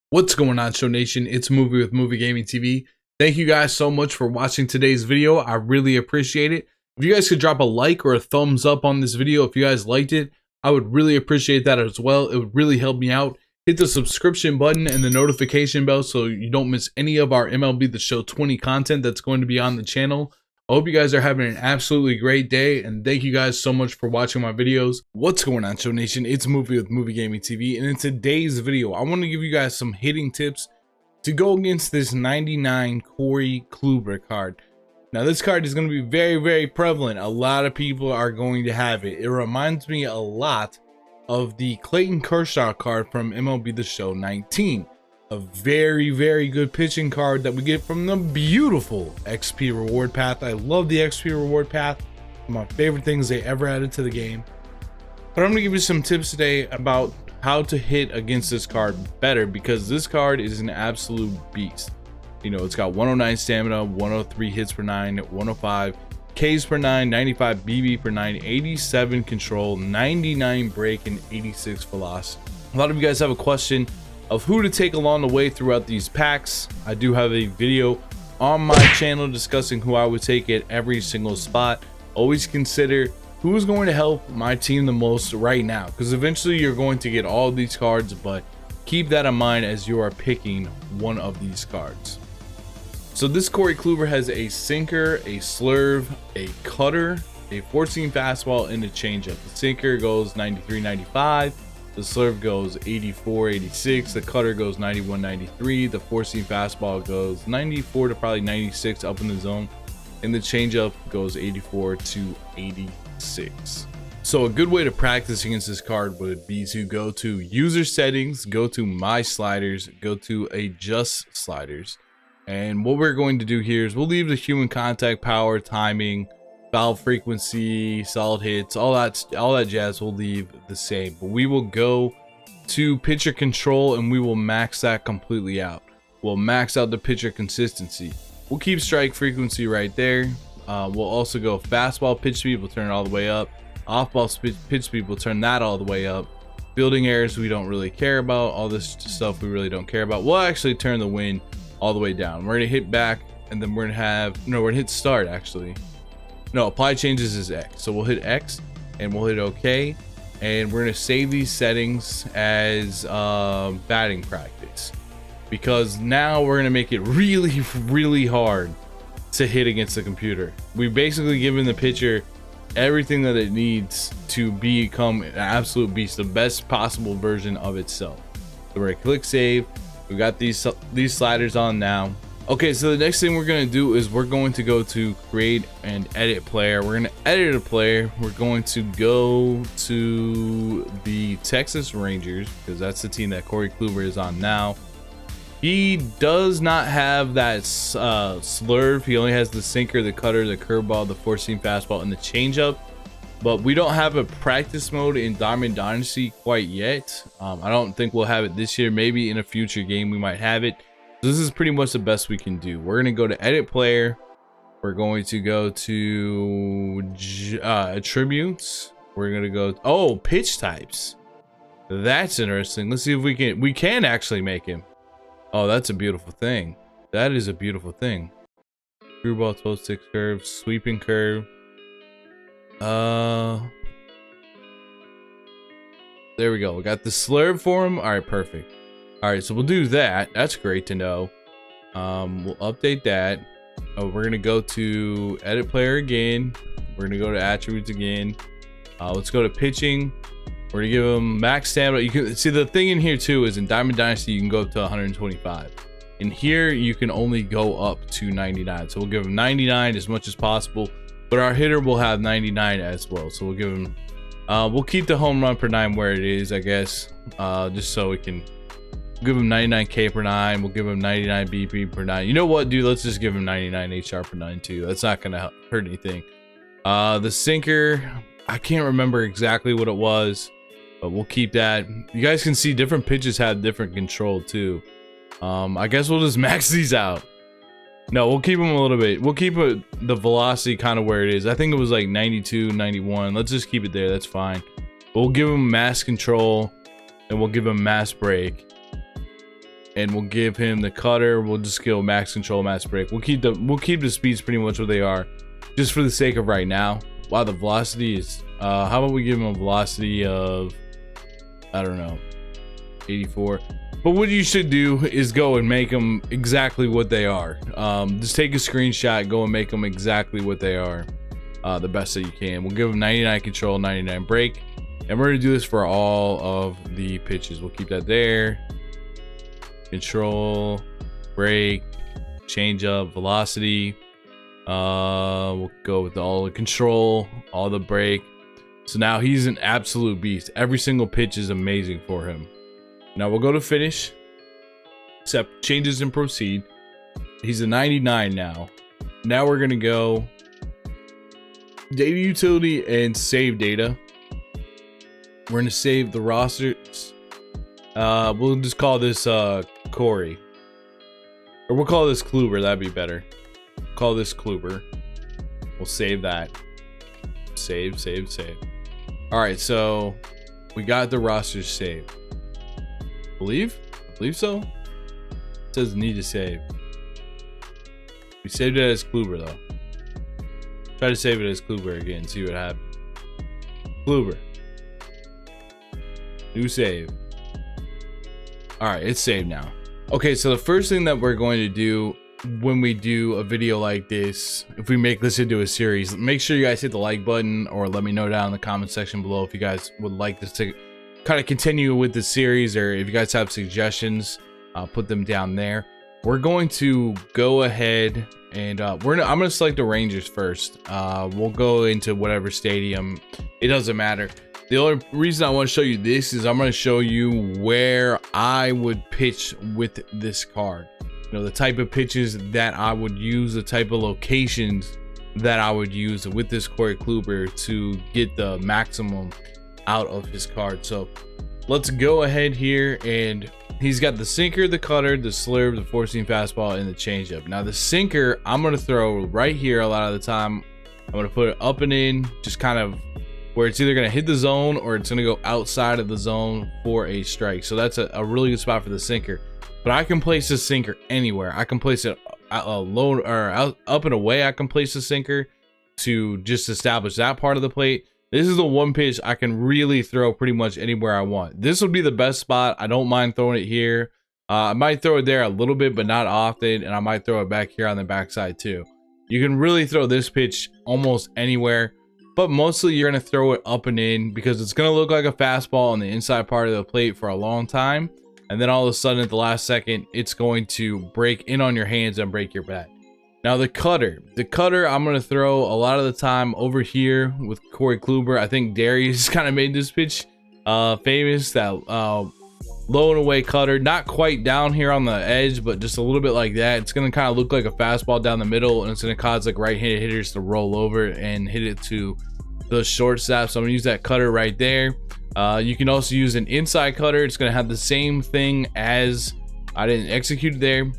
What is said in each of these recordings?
What's going on, Show Nation? It's Movie with Movie Gaming TV. Thank you guys so much for watching today's video. I really appreciate it. If you guys could drop a like or a thumbs up on this video if you guys liked it, I would really appreciate that as well. It would really help me out. Hit the subscription button and the notification bell so you don't miss any of our MLB The Show 20 content that's going to be on the channel. I hope you guys are having an absolutely great day, and thank you guys so much for watching my videos. What's going on, Show Nation? It's Movie with Movie Gaming TV, and in today's video, I want to give you guys some hitting tips to go against this 99 Corey Kluber card. Now, this card is going to be very prevalent. A lot of people are going to have it. It reminds me a lot of the Clayton Kershaw card from MLB The Show 19. A very good pitching card that we get from the beautiful XP reward path. I love the XP reward path. One of my favorite things they ever added to the game. But I'm gonna give you some tips today about how to hit against this card better, because this card is an absolute beast. You know, it's got 109 stamina, 103 hits per 9, 105 Ks per 9, 95 BB per 9, 87 control, 99 break, and 86 velocity. A lot of you guys have a question of who to take along the way throughout these packs. I do have a video on my channel discussing who I would take at every single spot. Always consider who's going to help my team the most right now, because eventually you're going to get all these cards, but keep that in mind as you are picking one of these cards. So this Corey Kluber has a sinker, a slurve, a cutter, a 14 fastball, and a changeup. The sinker goes 93-95. The slurve goes 84-86, the cutter goes 91-93, the 4-seam fastball goes 94 to probably 96 up in the zone, and the changeup goes 84-86. So a good way to practice against this card would be to go to user settings, go to my sliders, go to adjust sliders, and what we're going to do here is we'll leave the human contact, power, timing, valve frequency, solid hits, all that jazz will leave the same, but we will go to pitcher control and we will max that completely out. We'll max out the pitcher consistency. We'll keep strike frequency right there. We'll also go fastball pitch speed, we'll turn it all the way up. Off ball pitch speed, we'll turn that all the way up. Fielding errors we don't really care about. All this stuff we really don't care about. We'll actually turn the wind all the way down. We're gonna hit back, and then we're gonna hit start actually. No, apply changes is X. So we'll hit X and we'll hit OK, and we're gonna save these settings as batting practice, because now we're gonna make it really hard to hit against the computer. We've basically given the pitcher everything that it needs to become an absolute beast, the best possible version of itself. So we're gonna click save. We've got these sliders on now. Okay, so the next thing we're going to do is we're going to go to create and edit player. We're going to edit a player. We're going to go to the Texas Rangers, because that's the team that Corey Kluber is on now. He does not have that slurve. He only has the sinker, the cutter, the curveball, the 4-seam fastball, and the changeup. But we don't have a practice mode in Diamond Dynasty quite yet. I don't think we'll have it this year. Maybe in a future game we might have it. This is pretty much the best we can do. We're going to go to edit player. We're going to go to attributes. We're going to go pitch types. That's interesting. Let's see if we can actually make him. Oh, that's a beautiful thing. That is a beautiful thing. Screwball, 12-6 curve, sweeping curve. There we go. We got the slurve for him. All right, perfect. All right, so we'll do that. That's great to know. We'll update that. Oh, we're gonna go to edit player again. We're gonna go to attributes again. Let's go to pitching. We're gonna give him max stamina. You can see the thing in here too is in Diamond Dynasty you can go up to 125. In here you can only go up to 99. So we'll give him 99 as much as possible, but our hitter will have 99 as well. So we'll give him we'll keep the home run per 9 where it is, I guess, just so we can give him 99 K per 9. We'll give him 99 BP per 9. You know what, dude? Let's just give him 99 HR per 9 too. That's not gonna hurt anything. The sinker, I can't remember exactly what it was, but we'll keep that. You guys can see different pitches have different control too. I guess we'll just max these out. No, we'll keep them a little bit. We'll keep the velocity kind of where it is. I think it was like 92, 91. Let's just keep it there. That's fine. We'll give him mass control, and we'll give him mass break. and we'll give him the cutter. We'll just go max control, max break. We'll keep the speeds pretty much what they are, just for the sake of right now. Wow, the velocity is how about we give him a velocity of, I don't know, 84. But what you should do is go and make them exactly what they are. Just take a screenshot, go and make them exactly what they are, the best that you can. We'll give them 99 control, 99 break, and we're gonna do this for all of the pitches. We'll keep that there. Control, break, change up, velocity. We'll go with all the control, all the break. So now he's an absolute beast. Every single pitch is amazing for him. Now we'll go to finish, accept changes and proceed. He's a 99 now. Now we're gonna go data utility and save data. We're gonna save the rosters. We'll just call this Corey, or we'll call this Kluber. That'd be better. Call this Kluber. We'll save that. Save. All right, so we got the rosters saved. I believe so. It says need to save. We saved it as Kluber though. Try to save it as Kluber again. See what happens. Kluber. New save. All right, it's saved now. Okay, so the first thing that we're going to do when we do a video like this, if we make this into a series, make sure you guys hit the like button, or let me know down in the comment section below if you guys would like this to kind of continue with the series, or if you guys have suggestions, put them down there. We're going to go ahead and I'm gonna select the Rangers first. We'll go into whatever stadium, it doesn't matter. The only reason I want to show you this is I'm going to show you where I would pitch with this card. You know, the type of pitches that I would use, the type of locations that I would use with this Corey Kluber to get the maximum out of his card. So let's go ahead here, and he's got the sinker, the cutter, the slurve, the four-seam fastball, and the changeup. Now the sinker I'm going to throw right here a lot of the time. I'm going to put it up and in, just kind of where it's either going to hit the zone or it's going to go outside of the zone for a strike. So that's a really good spot for the sinker. But I can place this sinker anywhere. I can place it low or up and away. I can place the sinker to just establish that part of the plate. This is the one pitch I can really throw pretty much anywhere I want. This would be the best spot. I don't mind throwing it here. I might throw it there a little bit, but not often. And I might throw it back here on the backside too. You can really throw this pitch almost anywhere, but mostly you're going to throw it up and in because it's going to look like a fastball on the inside part of the plate for a long time. And then all of a sudden at the last second, it's going to break in on your hands and break your bat. Now the cutter I'm going to throw a lot of the time over here with Corey Kluber. I think Darius kind of made this pitch famous, that low and away cutter, not quite down here on the edge, but just a little bit like that. It's going to kind of look like a fastball down the middle, and it's going to cause like right-handed hitters to roll over and hit it to the shortstop. So I'm going to use that cutter right there. You can also use an inside cutter. It's going to have the same thing as, I didn't execute there,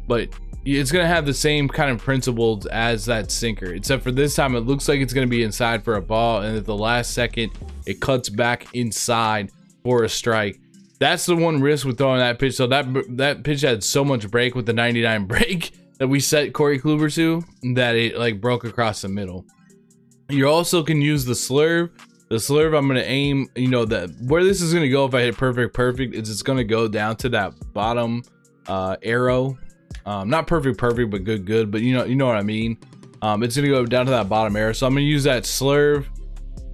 but it's going to have the same kind of principles as that sinker, except for this time it looks like it's going to be inside for a ball, and at the last second it cuts back inside for a strike. That's the one risk with throwing that pitch. So that pitch had so much break with the 99 break that we set Corey Kluber to, that it like broke across the middle. You also can use the slurve. The slurve, I'm going to aim, you know, that where this is going to go if I hit perfect is it's going to go down to that bottom arrow. Not perfect, but good, but you know what I mean. It's going to go down to that bottom arrow. So I'm going to use that slurve.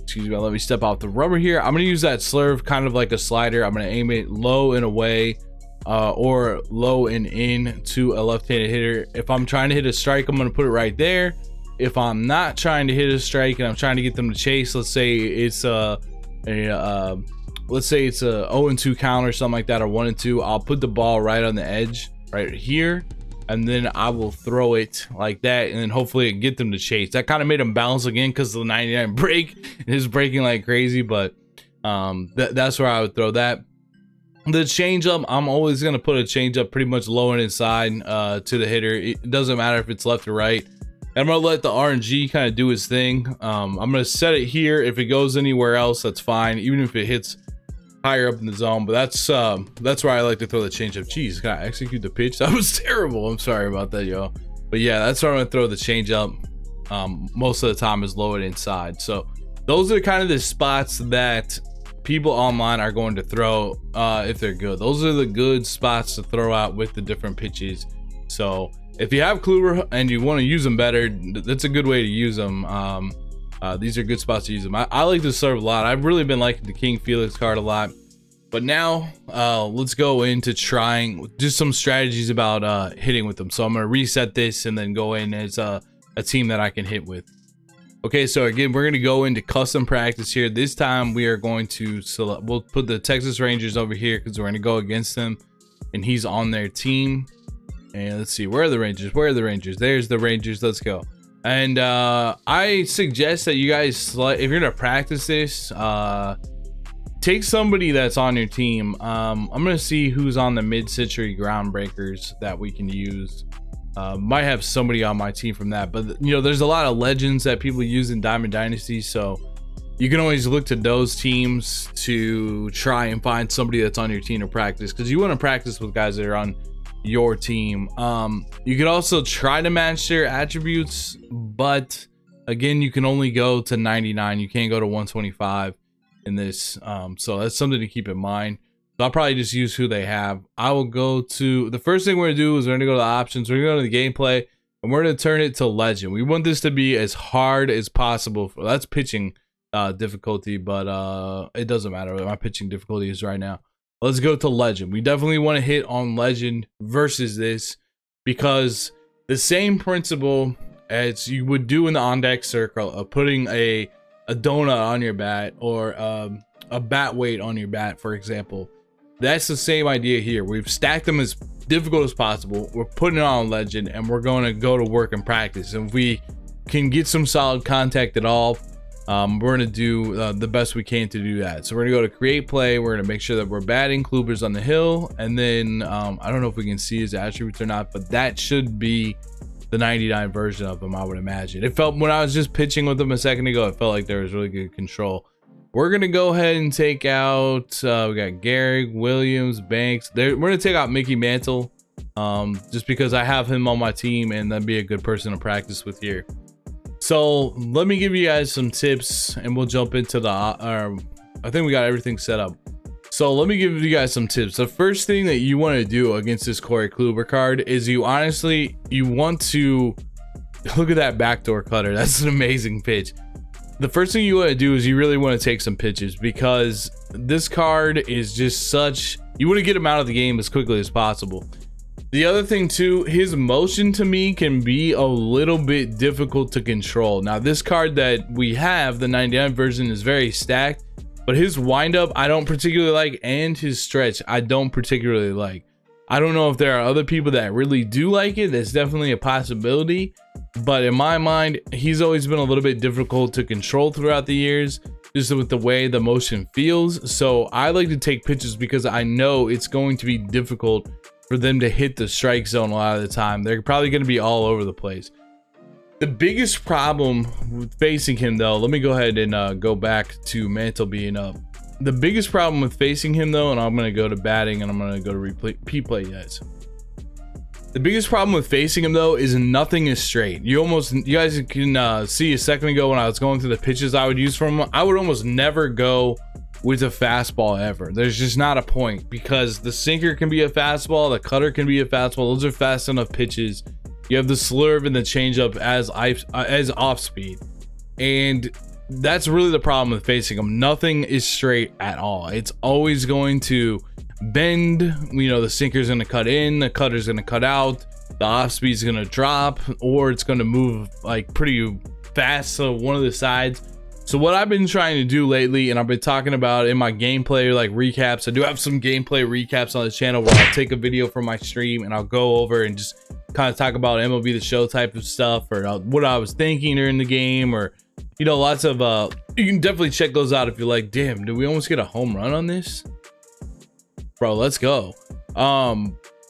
Excuse me, let me step off the rubber here. I'm going to use that slurve kind of like a slider. I'm going to aim it low and away, or low and in to a left-handed hitter. If I'm trying to hit a strike, I'm going to put it right there. If I'm not trying to hit a strike and I'm trying to get them to chase, let's say it's a 0-2 count or something like that, or 1-2, I'll put the ball right on the edge right here, and then I will throw it like that, and then hopefully it get them to chase. That kind of made them bounce again because the 99 break is breaking like crazy, but that's where I would throw that. The changeup, I'm always going to put a changeup pretty much low and inside to the hitter. It doesn't matter if it's left or right. I'm going to let the RNG kind of do its thing. I'm going to set it here. If it goes anywhere else, that's fine. Even if it hits higher up in the zone, but that's where I like to throw the changeup. Jeez, can I execute the pitch? That was terrible. I'm sorry about that, y'all. But yeah, that's where I'm gonna throw the changeup. Most of the time is low and inside. So those are kind of the spots that people online are going to throw if they're good. Those are the good spots to throw out with the different pitches. So if you have Kluber and you want to use them better, that's a good way to use them. These are good spots to use them. I like to serve a lot. I've really been liking the King Felix card a lot. But now let's go into trying just some strategies about hitting with them. So I'm going to reset this and then go in as a team that I can hit with. Okay, so again, we're going to go into custom practice here. This time we are going to select, we'll put the Texas Rangers over here because we're going to go against them. And he's on their team. And let's see, where are the Rangers? Where are the Rangers? There's the Rangers. Let's go. And I suggest that you guys, if you're gonna practice this, take somebody that's on your team. I'm gonna see who's on the mid-century groundbreakers that we can use. Might have somebody on my team from that, but you know, there's a lot of legends that people use in Diamond Dynasty, so you can always look to those teams to try and find somebody that's on your team to practice, because you want to practice with guys that are on your team. You could also try to match their attributes, but again, you can only go to 99. You can't go to 125 in this, so that's something to keep in mind. So I'll probably just use who they have. I will go to the first thing we're gonna do is we're gonna go to the options. We're gonna go to the gameplay and we're gonna turn it to legend. We want this to be as hard as possible. That's pitching difficulty, but it doesn't matter what my pitching difficulty is right now. Let's go to legend. We definitely want to hit on legend versus this, because the same principle as you would do in the on deck circle of putting a donut on your bat, or a bat weight on your bat, for example. That's the same idea here. We've stacked them as difficult as possible. We're putting it on legend and we're going to go to work and practice. And if we can get some solid contact at all, we're going to do the best we can to do that. So we're going to go to create play. We're going to make sure that we're batting. Kluber's on the hill. And then I don't know if we can see his attributes or not, but that should be the 99 version of him, I would imagine. It felt, when I was just pitching with him a second ago, it felt like there was really good control. We're going to go ahead and take out, we got Garrick, Williams, Banks. We're going to take out Mickey Mantle, just because I have him on my team and that'd be a good person to practice with here. So let me give you guys some tips and we'll jump into the, I think we got everything set up. So let me give you guys some tips. The first thing that you want to do against this Corey Kluber card is you want to look at that backdoor cutter. That's an amazing pitch. The first thing you want to do is you really want to take some pitches, because this card is just such, you want to get him out of the game as quickly as possible. The other thing too, his motion to me can be a little bit difficult to control. Now this card that we have, the 99 version, is very stacked, but his windup I don't particularly like, and his stretch I don't particularly like. I don't know if there are other people that really do like it. That's definitely a possibility, but in my mind, he's always been a little bit difficult to control throughout the years, just with the way the motion feels. So I like to take pitches because I know it's going to be difficult for them to hit the strike zone a lot of the time. They're probably going to be all over the place. The biggest problem with facing him, though, let me go ahead and go back to Mantle being up. The biggest problem with facing him, though, and I'm going to go to batting and I'm going to go to replay guys. The biggest problem with facing him, though, is nothing is straight. You guys can see a second ago when I was going through the pitches I would use from him, I would almost never go with a fastball ever. There's just not a point, because the sinker can be a fastball, the cutter can be a fastball. Those are fast enough pitches. You have the slurve and the changeup as off speed, and that's really the problem with facing him. Nothing is straight at all. It's always going to bend. You know, the sinker's going to cut in, the cutter's going to cut out, the off speed's going to drop, or it's going to move like pretty fast to one of the sides. So what I've been trying to do lately, and I've been talking about in my gameplay like recaps, I do have some gameplay recaps on the channel where I'll take a video from my stream and I'll go over and just kind of talk about MLB The Show type of stuff, or what I was thinking during the game, or you know, lots of you can definitely check those out if you're like, damn, did we almost get a home run on this, bro? Let's go.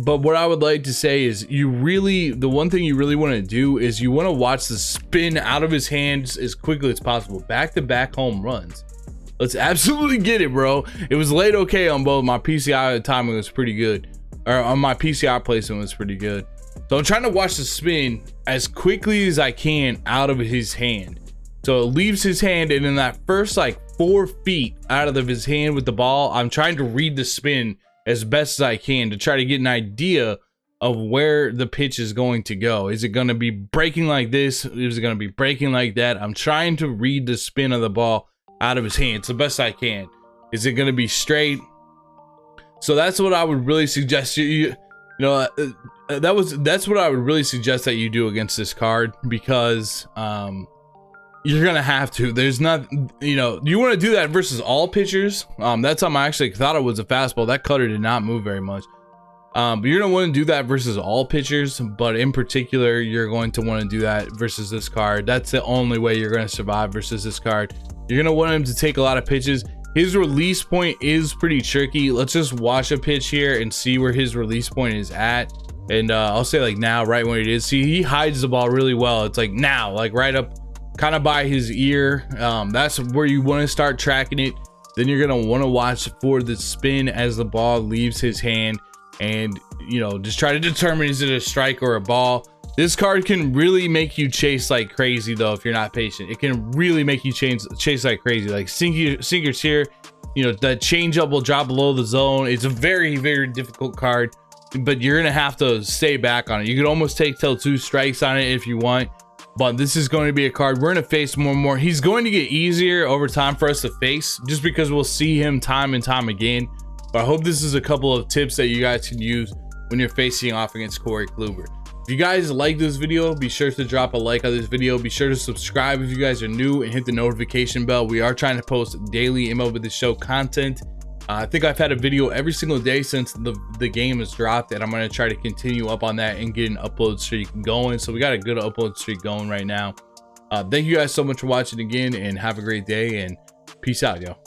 But what I would like to say is, the one thing you really want to do is you want to watch the spin out of his hands as quickly as possible. Back-to-back home runs. Let's absolutely get it, bro. It was laid okay on both. My PCI timing was pretty good, or on my PCI placement was pretty good. So I'm trying to watch the spin as quickly as I can out of his hand. So it leaves his hand, and in that first like 4 feet out of his hand with the ball, I'm trying to read the spin as best as I can to try to get an idea of where the pitch is going to go. Is it going to be breaking like this? Is it going to be breaking like that? I'm trying to read the spin of the ball out of his hands the best I can. Is it going to be straight? So that's what I would really suggest that's what I would really suggest that you do against this card, because you're gonna have to. There's not, you want to do that versus all pitchers. That time I actually thought it was a fastball. That cutter did not move very much. But you're gonna want to do that versus all pitchers, but in particular you're going to want to do that versus this card. That's the only way you're going to survive versus this card. You're gonna want him to take a lot of pitches. His release point is pretty tricky. Let's just watch a pitch here and see where his release point is at. And I'll say like now, right when it is. See, he hides the ball really well. It's like now, like right up kind of by his ear. That's where you want to start tracking it. Then you're gonna want to watch for the spin as the ball leaves his hand, and just try to determine, is it a strike or a ball. This card can really make you chase like crazy though if you're not patient. It can really make you chase like crazy. Like sinkers here, that changeup will drop below the zone. It's a very, very difficult card, but you're gonna have to stay back on it. You could almost take till 2 strikes on it if you want, but this is going to be a card we're gonna face more and more. He's going to get easier over time for us to face, just because we'll see him time and time again. But I hope this is a couple of tips that you guys can use when you're facing off against Corey Kluber. If you guys like this video, be sure to drop a like on this video. Be sure to subscribe if you guys are new, and hit the notification bell. We are trying to post daily MLB The Show content. I think I've had a video every single day since the game has dropped, and I'm going to try to continue up on that and get an upload streak going. So we got a good upload streak going right now. Thank you guys so much for watching again, and have a great day, and peace out, yo.